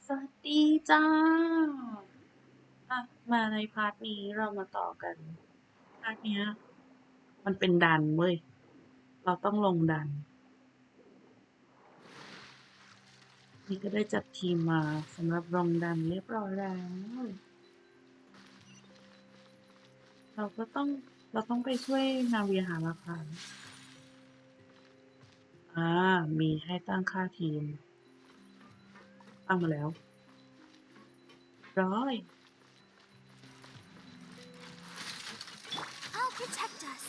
สวัสดีจ้ามาในพาร์ทนี้เรามาต่อกัน พาร์ทเนี้ยมันเป็นดันเว้ย เราต้องลงดัน นี่ก็ได้จัดทีมมาสำหรับลงดันเรียบร้อยแล้ว เราต้องไปช่วยนาเวียหาหลักฐานมีให้ตั้งค่าทีม ตั้งมาแล้ว ร้อย I'll protect us.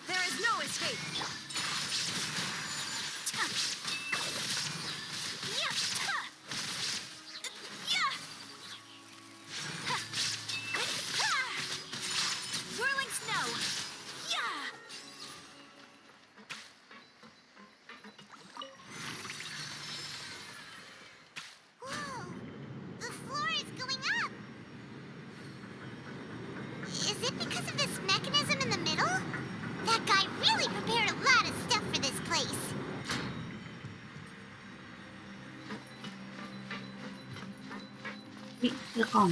There is no escape. Whirling snow. Whoa! The floor is going up. Is it because of this mechanism in the middle? That guy really prepared a lot of stuff for this place. นี่เรื่องของ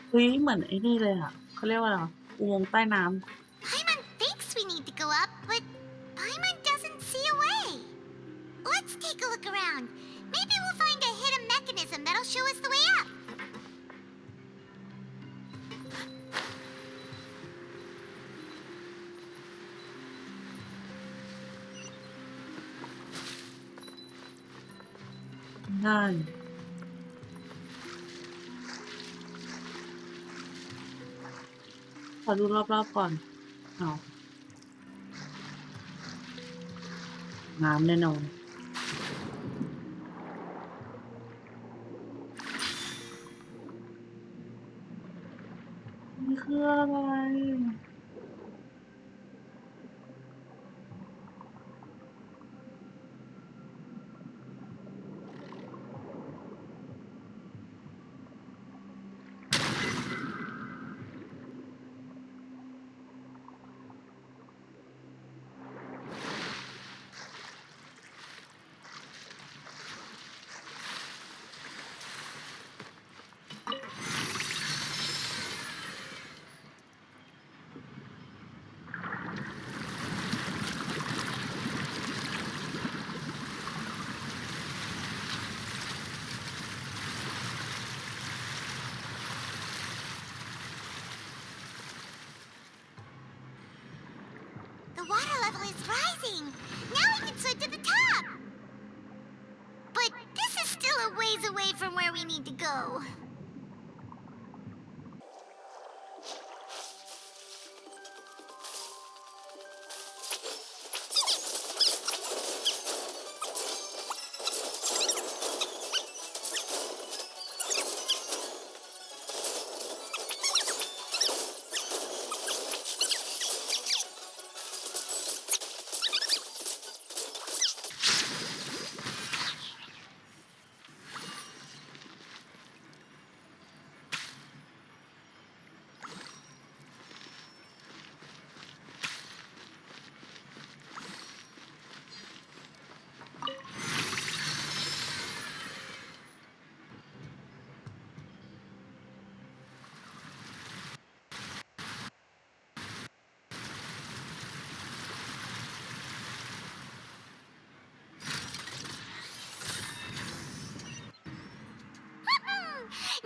เฮ้ยเหมือนไอ้นี่เลยอ่ะ เขาเรียกว่าอะไรอุโมงค์ใต้น้ำ Paimon thinks we need to go up, but Paimon doesn't see a way. Let's take a look around. Maybe we'll find a hidden mechanism that'll show us the way up. ได้ขอดูรอบๆก่อนเอาน้ำแน่นอนนี่คืออะไรThe water level is rising. Now we can swim to the top. But this is still a ways away from where we need to go.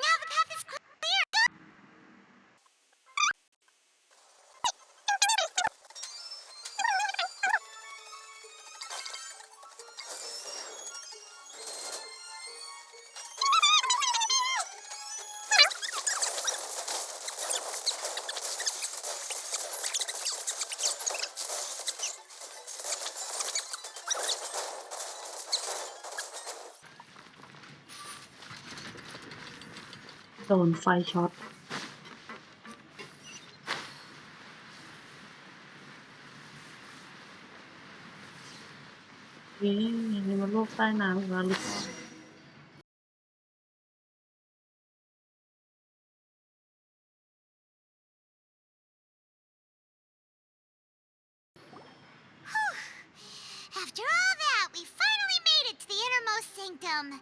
Now the path is clear. โดนไฟช็อตนี่มันโลกใต้น้ำอีกแล้วหรือเปล่า After all that, we finally made it to the innermost sanctum.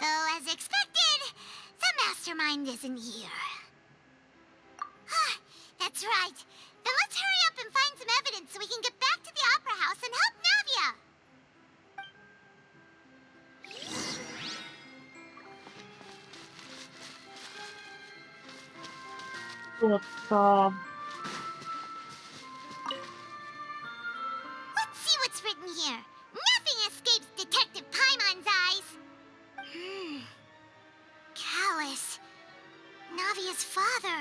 Though, as expected, the mastermind isn't here. That's right. Then let's hurry up and find some evidence so we can get back to the Opera House and help Navia. ตรวจสอบ Let's see what's written here. Nothing escapes Detective Paimon's eyes. Callus. Navia's father.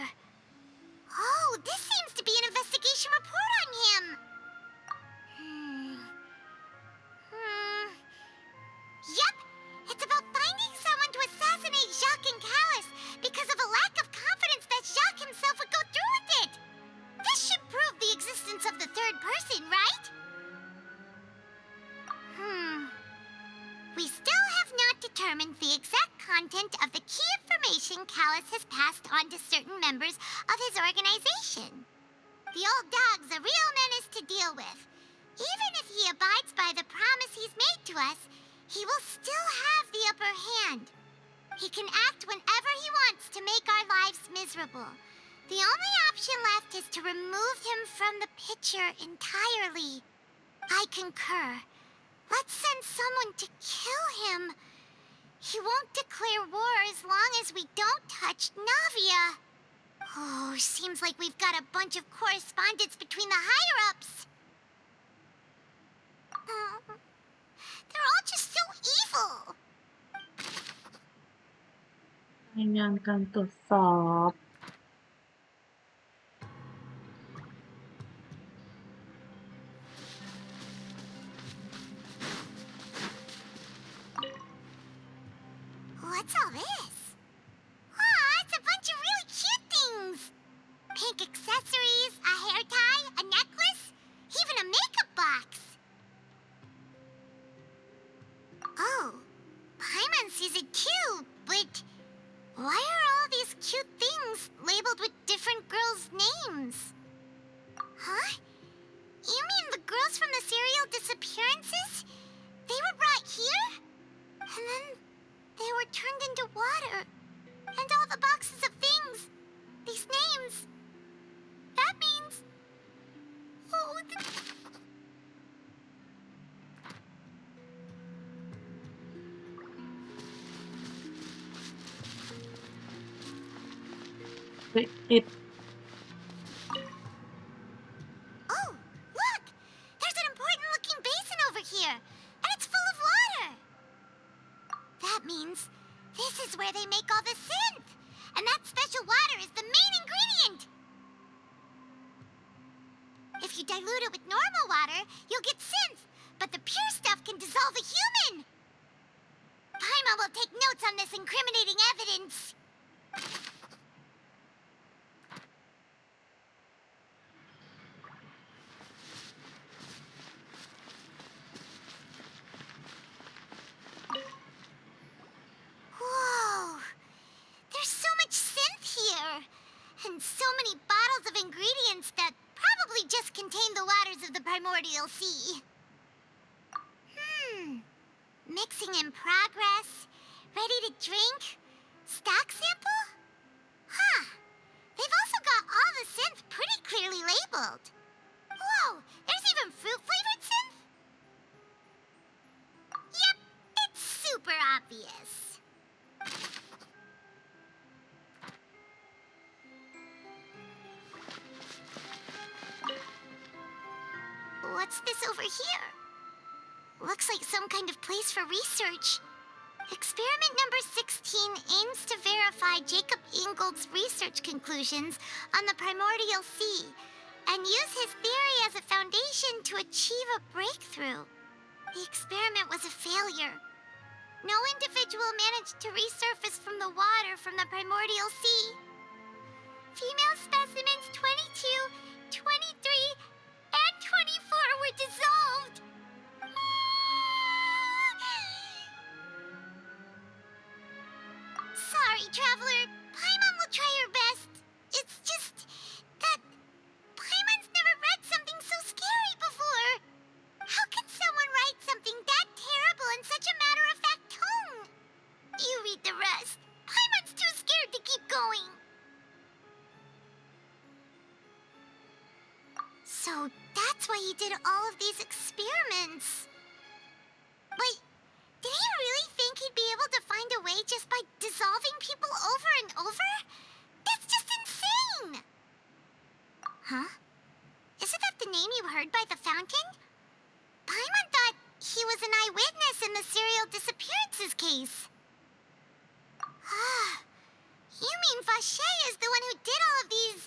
Oh, this seems to be an investigation report on him. Yep, it's about finding someone to assassinate Jacques and Callus because of a lack of confidence that Jacques himself would go through with it. This should prove the existence of the third person, right? We still have not determined the exact content of the key information Callus has passed on to certain members of his organization. The old dog's a real menace to deal with. Even if he abides by the promise he's made to us, he will still have the upper hand. He can act whenever he wants to make our lives miserable. The only option left is to remove him from the picture entirely. I concur. Let's send someone to kill him. He won't declare war as long as we don't touch Navia. Oh, seems like we've got a bunch of correspondence between the higher-ups. They're all just so evil. รายงานการตรวจสอบ What's all this? Aw, it's a bunch of really cute things. Pink accessories, a hair tie, a necklace, even a makeup box. Oh, Paimon sees it too, but why are all these cute things labeled with different girls' names? Huh? You mean the girls from the serial disappearances? They were brought here? And then they were turned into water. And all the boxes of things. These names. That means... Oh, it Oh, look! There's an important-looking basin over here. And it's full of water. That means this is where they make all the synth. And that special water is the main ingredient. If you dilute it with normal water, you'll get synth. But the pure stuff can dissolve a human. Paimon will take notes on this incriminating evidence. Whoa! There's so much synth here. And so many bottles of ingredients that probably just contain the waters of the primordial sea. Mixing in progress. Ready to drink? Stock sample? Huh. They've also got all the synth pretty clearly labeled. Whoa, there's even fruit-flavored synth? Yep, it's super obvious. What's this over here? Looks like some kind of place for research. Experiment number 16 aims to verify Jacob Ingold's research conclusions on the primordial sea and use his theory as a foundation to achieve a breakthrough. The experiment was a failure. No individual managed to resurface from the water from the primordial sea. Female specimens 22, 23, and 24 were dissolved. Sorry, Traveler. Paimon will try her best. It's just that Paimon's never read something so scary before. So that's why he did all of these experiments. But did he really think he'd be able to find a way just by dissolving people over and over? That's just insane! Huh? Isn't that the name you heard by the fountain? Paimon thought he was an eyewitness in the serial disappearances case. You mean Vache is the one who did all of these...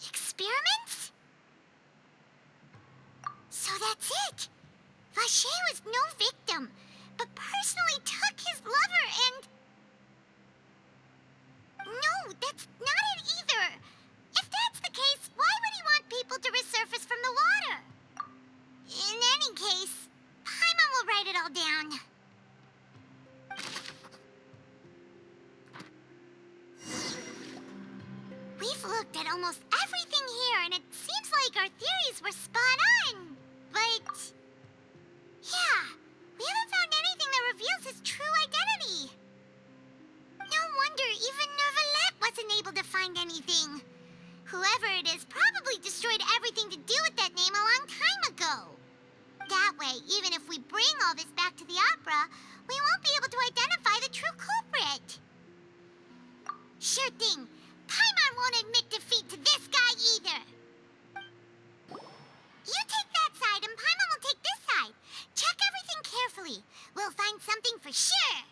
experiments? So that's it! Vache was no victim, but personally took his lover and... No, that's not it either! If that's the case, why would he want people to resurface from the water? In any case, Paimon will write it all down. We've looked at almost everything here, and it seems like our theories were spot on. But... yeah, we haven't found anything that reveals his true identity. No wonder even Neuvillette wasn't able to find anything. Whoever it is probably destroyed everything to do with that name a long time ago. That way, even if we bring all this back to the opera, we won't be able to identify the true culprit. Sure thing. Paimon won't admit defeat to this guy either. You take that side and Paimon will take this side. Check everything carefully. We'll find something for sure.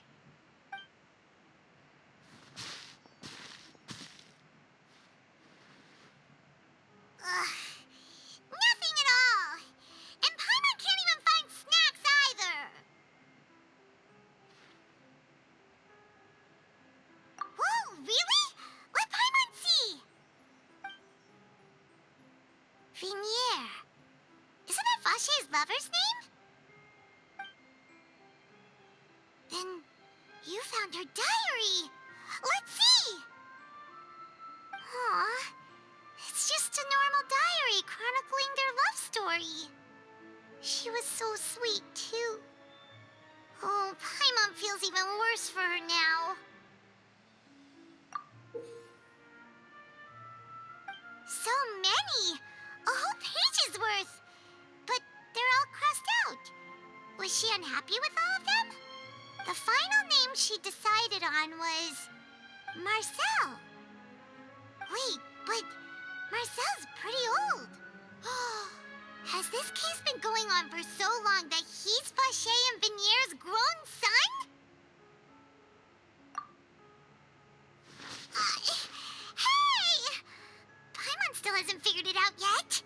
Nothing at all. And Paimon can't even find snacks either. Whoa, really? Let Paimon see. Vinier. Isn't that Vache's lover's name? Then you found her diary. Let's see. Aw. It's just a normal diary chronicling their love story. She was so sweet, too. Oh, Paimon feels even worse for her now. So many! A whole page's worth! But they're all crossed out. Was she unhappy with all of them? The final name she decided on was... Marcel. Wait, but... Marcel's pretty old. Has this case been going on for so long that he's Vache and Vinier's grown son? Hey! Paimon still hasn't figured it out yet.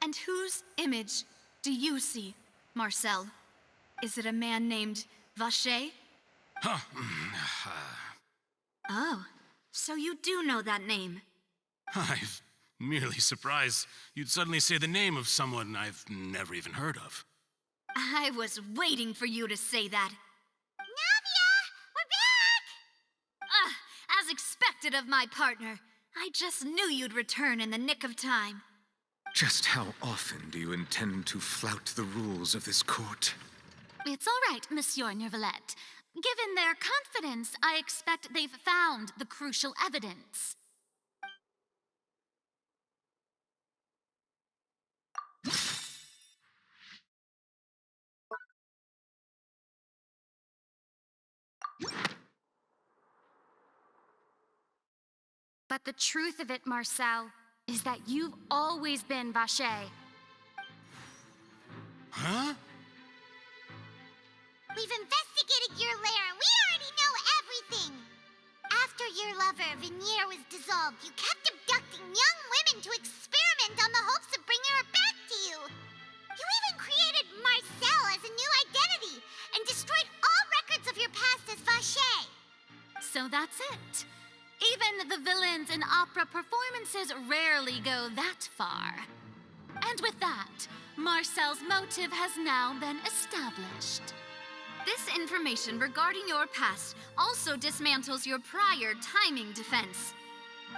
And whose image do you see, Marcel? Is it a man named Vache? Oh, so you do know that name. I'm merely surprised you'd suddenly say the name of someone I've never even heard of. I was waiting for you to say that. Navia! We're back! As expected of my partner. I just knew you'd return in the nick of time. Just how often do you intend to flout the rules of this court? It's all right, Monsieur Neuvillette. Given their confidence, I expect they've found the crucial evidence. But the truth of it, Marcel, is that you've always been Vache. Huh? We've investigated your lair and we already know everything. After your lover, Vinier, was dissolved, you kept abducting young women to experiment on the hopes of bringing her back to you. You even created Marcel as a new identity and destroyed all records of your past as Vache. So that's it. Even the villains in opera performances rarely go that far. And with that, Marcel's motive has now been established. This information regarding your past also dismantles your prior timing defense.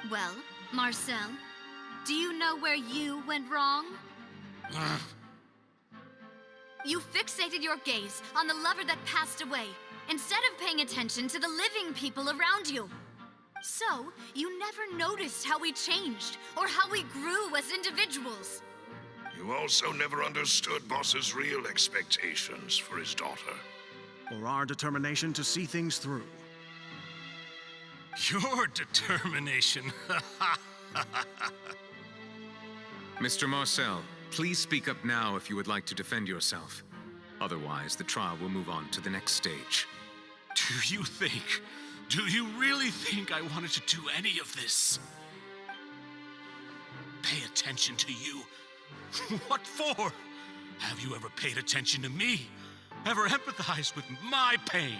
Well, Marcel, do you know where you went wrong? You fixated your gaze on the lover that passed away, instead of paying attention to the living people around you. So, you never noticed how we changed, or how we grew as individuals. You also never understood Boss's real expectations for his daughter. Or our determination to see things through. Your determination. Mr. Marcel, please speak up now if you would like to defend yourself. Otherwise, the trial will move on to the next stage. Do you really think I wanted to do any of this? Pay attention to you? What for? Have you ever paid attention to me? Ever empathized with my pain?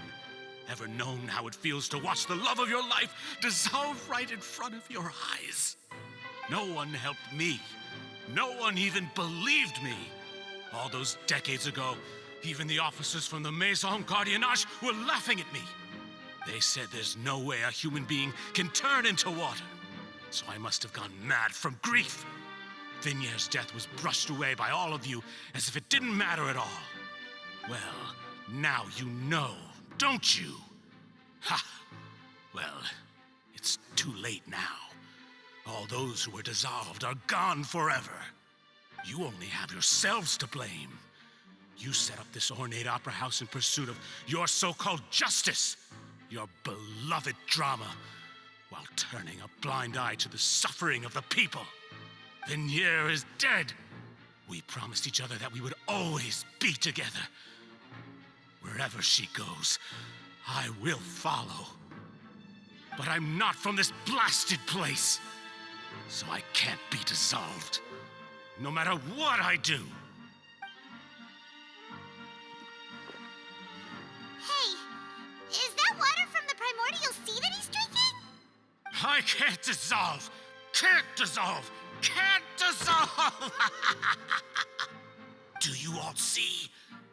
Ever known how it feels to watch the love of your life dissolve right in front of your eyes? No one helped me. No one even believed me. All those decades ago, even the officers from the Maison Gardiennage were laughing at me. They said there's no way a human being can turn into water. So I must have gone mad from grief. Vignier's death was brushed away by all of you as if it didn't matter at all. Well, now you know, don't you? Ha! Well, it's too late now. All those who were dissolved are gone forever. You only have yourselves to blame. You set up this ornate opera house in pursuit of your so-called justice, your beloved drama, while turning a blind eye to the suffering of the people. Vignier is dead. We promised each other that we would always be together. Wherever she goes, I will follow. But I'm not from this blasted place, so I can't be dissolved, no matter what I do. Hey, is that water from the primordial sea that he's drinking? I can't dissolve! Can't dissolve! Can't dissolve! Do you all see?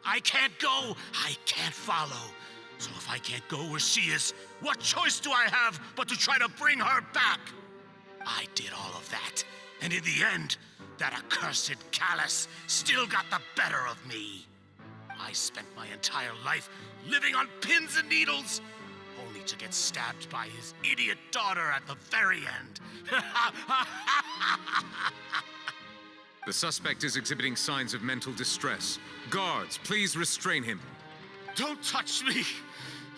I can't go, I can't follow. So if I can't go where she is, what choice do I have but to try to bring her back? I did all of that, and in the end, that accursed callous still got the better of me. I spent my entire life living on pins and needles, only to get stabbed by his idiot daughter at the very end. The suspect is exhibiting signs of mental distress. Guards, please restrain him. Don't touch me!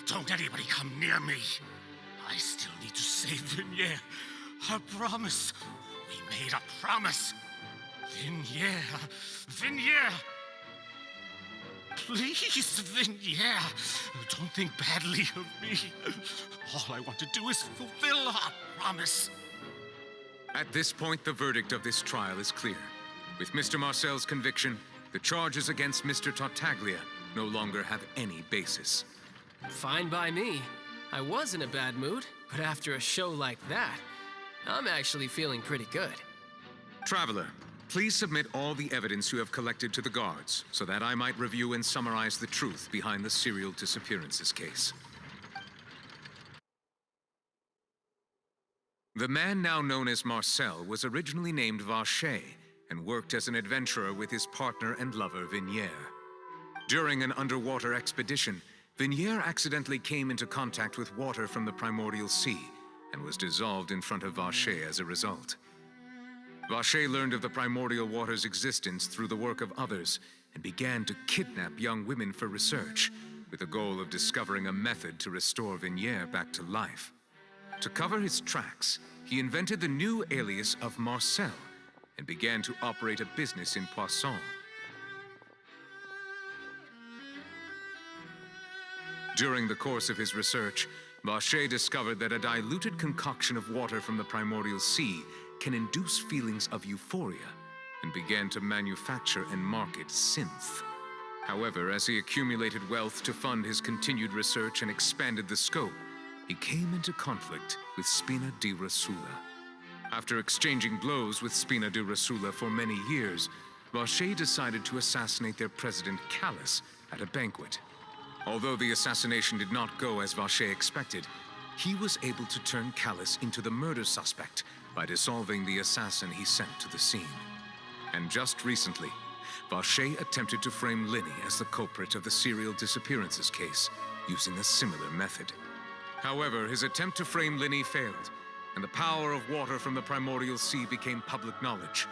Don't anybody come near me. I still need to save Vignier. A promise. We made a promise. Vignier. Vignier. Please, Vignier. Don't think badly of me. All I want to do is fulfill our promise. At this point, the verdict of this trial is clear. With Mr. Marcel's conviction, the charges against Mr. Tartaglia no longer have any basis. Fine by me. I was in a bad mood, but after a show like that, I'm actually feeling pretty good. Traveler, please submit all the evidence you have collected to the guards, so that I might review and summarize the truth behind the serial disappearances case. The man now known as Marcel was originally named Vacher and worked as an adventurer with his partner and lover Vignier. During an underwater expedition, Vignier accidentally came into contact with water from the primordial sea and was dissolved in front of Vacher as a result. Vacher learned of the primordial water's existence through the work of others and began to kidnap young women for research, with the goal of discovering a method to restore Vignier back to life. To cover his tracks, he invented the new alias of Marcel and began to operate a business in Poisson. During the course of his research, Vacher discovered that a diluted concoction of water from the primordial sea can induce feelings of euphoria, and began to manufacture and market synth. However, as he accumulated wealth to fund his continued research and expanded the scope, he came into conflict with Spina di Rosula. After exchanging blows with Spina di Rosula for many years, Vacher decided to assassinate their president Callus at a banquet. Although the assassination did not go as Vacher expected, he was able to turn Callus into the murder suspect by dissolving the assassin he sent to the scene. And just recently, Vacher attempted to frame Linny as the culprit of the serial disappearances case, using a similar method. However, his attempt to frame Linny failed, and the power of water from the primordial sea became public knowledge.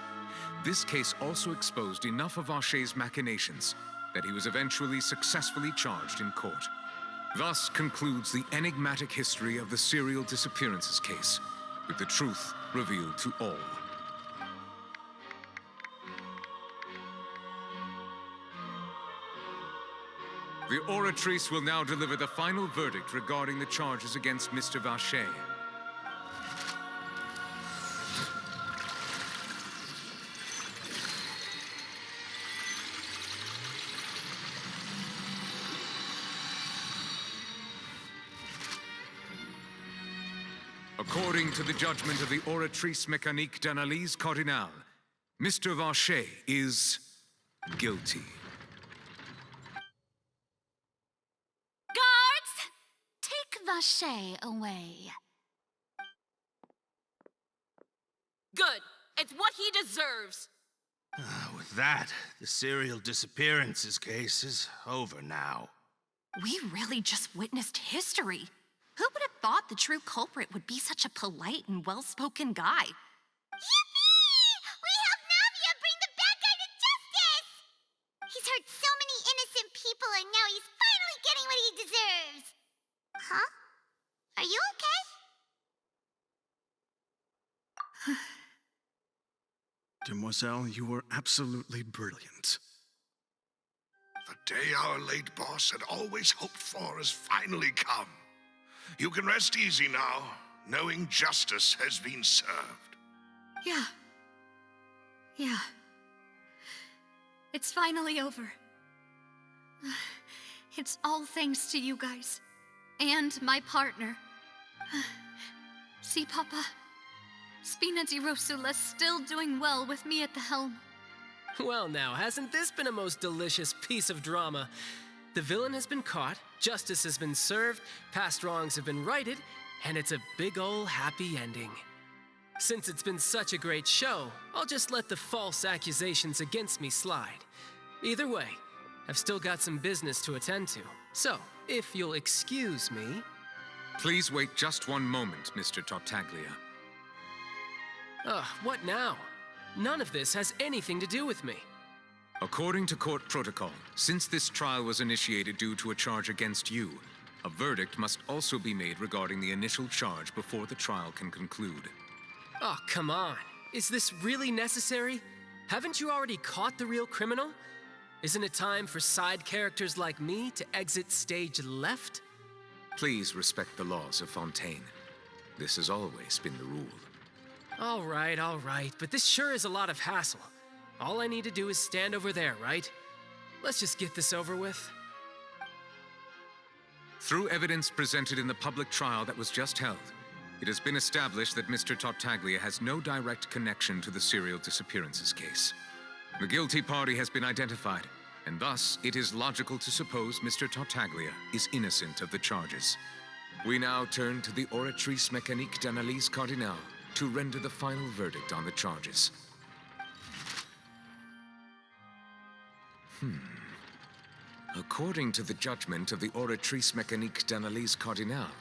This case also exposed enough of Vacher's machinations that he was eventually successfully charged in court. Thus concludes the enigmatic history of the serial disappearances case, with the truth revealed to all. The Oratrice will now deliver the final verdict regarding the charges against Mr. Vacher. According to the judgment of the Oratrice Mécanique d'Analyse Cardinale, Mr. Vacher is guilty. Guards! Take Vacher away. Good. It's what he deserves. With that, the serial disappearances case is over now. We really just witnessed history. Who would have thought the true culprit would be such a polite and well-spoken guy? Yippee! We helped Navia bring the bad guy to justice! He's hurt so many innocent people and now he's finally getting what he deserves. Huh? Are you okay? Demoiselle, you were absolutely brilliant. The day our late boss had always hoped for has finally come. You can rest easy now, knowing justice has been served. Yeah. It's finally over. It's all thanks to you guys. And my partner. See, Papa? Spina di Rosula's still doing well with me at the helm. Well now, hasn't this been a most delicious piece of drama? The villain has been caught, justice has been served, past wrongs have been righted, and it's a big ol' happy ending. Since it's been such a great show, I'll just let the false accusations against me slide. Either way, I've still got some business to attend to. So, if you'll excuse me... Please wait just one moment, Mr. Tartaglia. What now? None of this has anything to do with me. According to court protocol, since this trial was initiated due to a charge against you, a verdict must also be made regarding the initial charge before the trial can conclude. Oh, come on. Is this really necessary? Haven't you already caught the real criminal? Isn't it time for side characters like me to exit stage left? Please respect the laws of Fontaine. This has always been the rule. All right, but this sure is a lot of hassle. All I need to do is stand over there, right? Let's just get this over with. Through evidence presented in the public trial that was just held, it has been established that Mr. Tartaglia has no direct connection to the serial disappearances case. The guilty party has been identified, and thus it is logical to suppose Mr. Tartaglia is innocent of the charges. We now turn to the Oratrice Mécanique d'Analyse Cardinale to render the final verdict on the charges. According to the judgment of the Oratrice Mécanique d'Analyse Cardinale,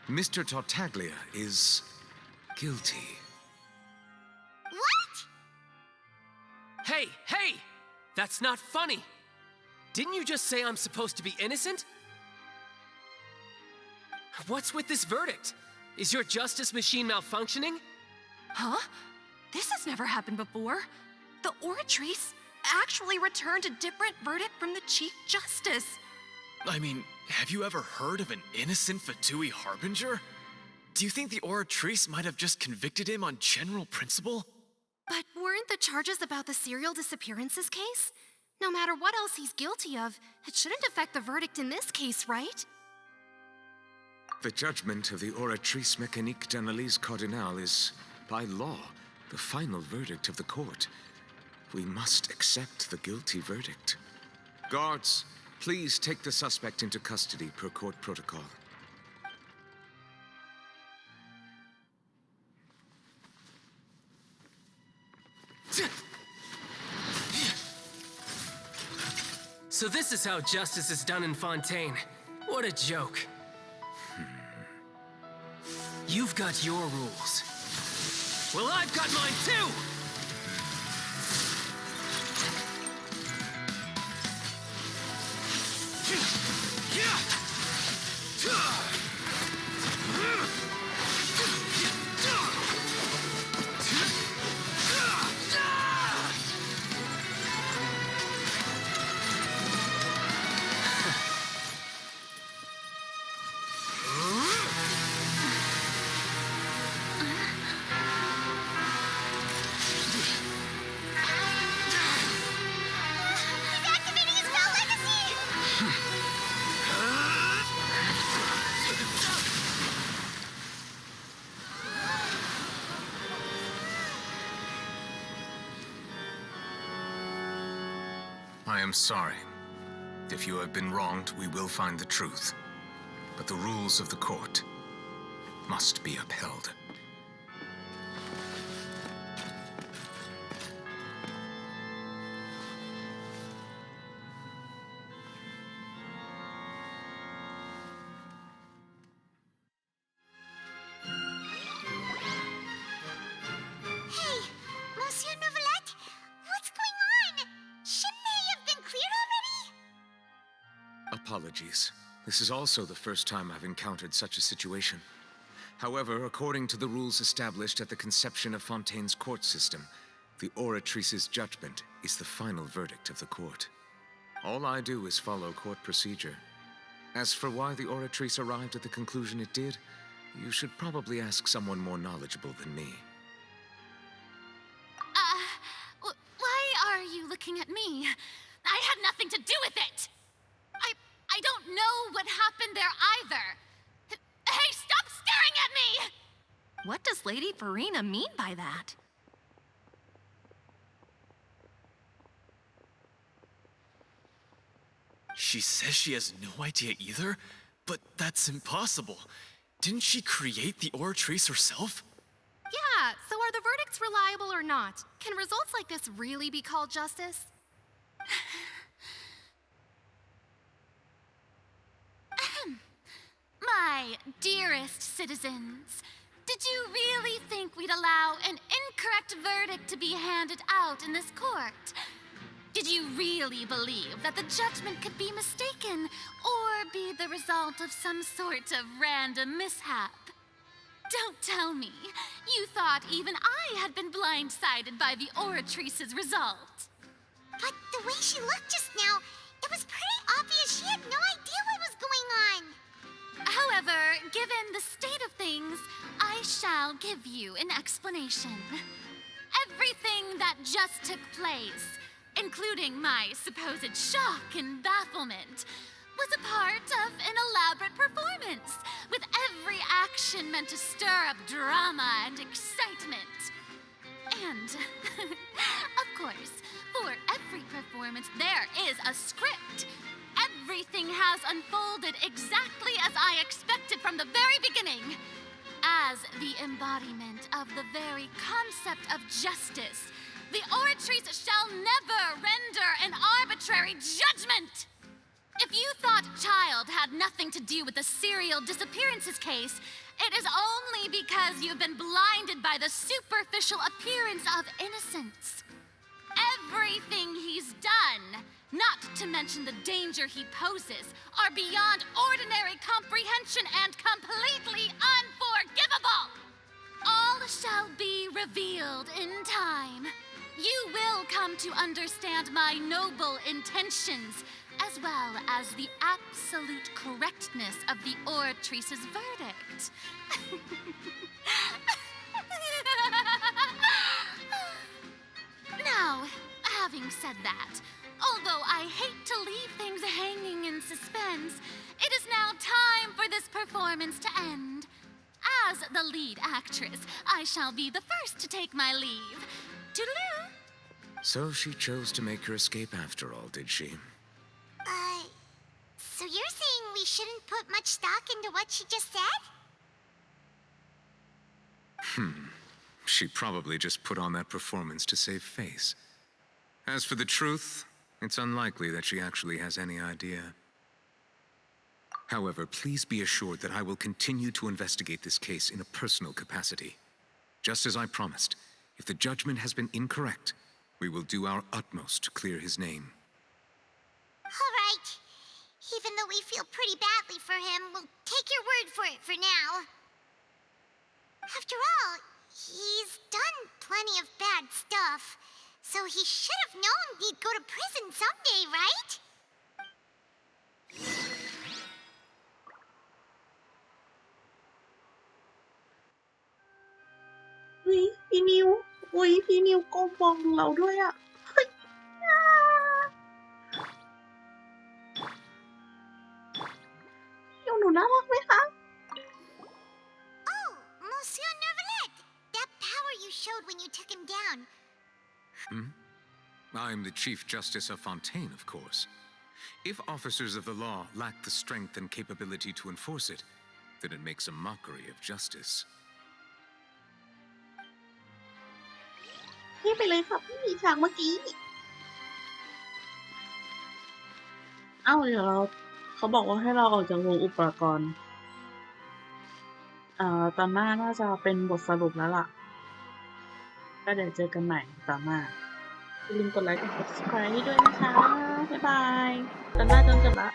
Mr. Tartaglia is guilty. What? Hey! That's not funny! Didn't you just say I'm supposed to be innocent? What's with this verdict? Is your justice machine malfunctioning? Huh? This has never happened before. The Oratrice actually returned a different verdict from the Chief Justice. I mean, have you ever heard of an innocent Fatui Harbinger? Do you think the Oratrice might have just convicted him on general principle? But weren't the charges about the serial disappearances case? No matter what else he's guilty of, it shouldn't affect the verdict in this case, right? The judgment of the Oratrice Mécanique d'Analyse Cardinale is, by law, the final verdict of the court. We must accept the guilty verdict. Guards, Please take the suspect into custody per court protocol. So this is how justice is done in Fontaine. What a joke. You've got your rules. Well, I've got mine too! I am sorry. If you have been wronged, we will find the truth. But the rules of the court must be upheld. Hey, Monsieur Novelette, what's going on? Shouldn't they have been cleared already? Apologies. This is also the first time I've encountered such a situation. However, according to the rules established at the conception of Fontaine's court system, the Oratrice's judgment is the final verdict of the court. All I do is follow court procedure. As for why the Oratrice arrived at the conclusion it did, you should probably ask someone more knowledgeable than me. Why are you looking at me? I had nothing to do with it! I don't know what happened there either. Hey, stop staring at me! What does Lady Farina mean by that? She says she has no idea either, but that's impossible. Didn't she create the Oratrice herself? Yeah, so are the verdicts reliable or not? Can results like this really be called justice? My dearest citizens, did you really think we'd allow an incorrect verdict to be handed out in this court? Did you really believe that the judgment could be mistaken or be the result of some sort of random mishap? Don't tell me you thought even I had been blindsided by the Oratrice's result. But the way she looked just now, it was pretty obvious she had no idea what was going on. However, given the state of things, I shall give you an explanation. Everything that just took place, including my supposed shock and bafflement, was a part of an elaborate performance, with every action meant to stir up drama and excitement. And, of course, for every performance, there is a script. Everything has unfolded exactly as I expected from the very beginning. As the embodiment of the very concept of justice, the Oratrice shall never render an arbitrary judgment! If you thought Child had nothing to do with the serial disappearances case, it is only because you've been blinded by the superficial appearance of innocence. Everything he's done, not to mention the danger he poses, are beyond ordinary comprehension and completely unforgivable! All shall be revealed in time. You will come to understand my noble intentions, as well as the absolute correctness of the Oratrice's verdict. Now, having said that, although I hate to leave things hanging in suspense, it is now time for this performance to end. As the lead actress, I shall be the first to take my leave. Toodaloo! So she chose to make her escape after all, did she? put much stock into what she just said? She probably just put on that performance to save face. As for the truth, it's unlikely that she actually has any idea. However, please be assured that I will continue to investigate this case in a personal capacity. Just as I promised, if the judgment has been incorrect, we will do our utmost to clear his name. All right. Even though we feel pretty badly for him, we'll take your word for it for now. After all, he's done plenty of bad stuff, so he should have known he'd go to prison someday, right? อุ้ยพี่นิวอุ้ยพี่นิวก้มมองเราด้วยอ่ะเฮ้ยนิวหนูน่ารักไหมคะ Oh, Monsieur Nervalet! That power you showed when you took him down. I'm the Chief Justice of Fontaine, of course. If officers of the law lack the strength and capability to enforce it, then it makes a mockery of justice. พี่ไปเลยค่ะพี่ฉากเมื่อกี้เอ้าเดี๋ยวเขาบอกว่าให้เราออกจากวงอุปกรณ์ตอนหน้าน่าจะเป็นบทสรุปแล้วล่ะก็เดี๋ยวเจอกันใหม่ตอนหน้าอย่าลืมกดไลค์กด subscribe ให้ด้วยนะคะบ๊ายบายตอนหน้าจนจบละ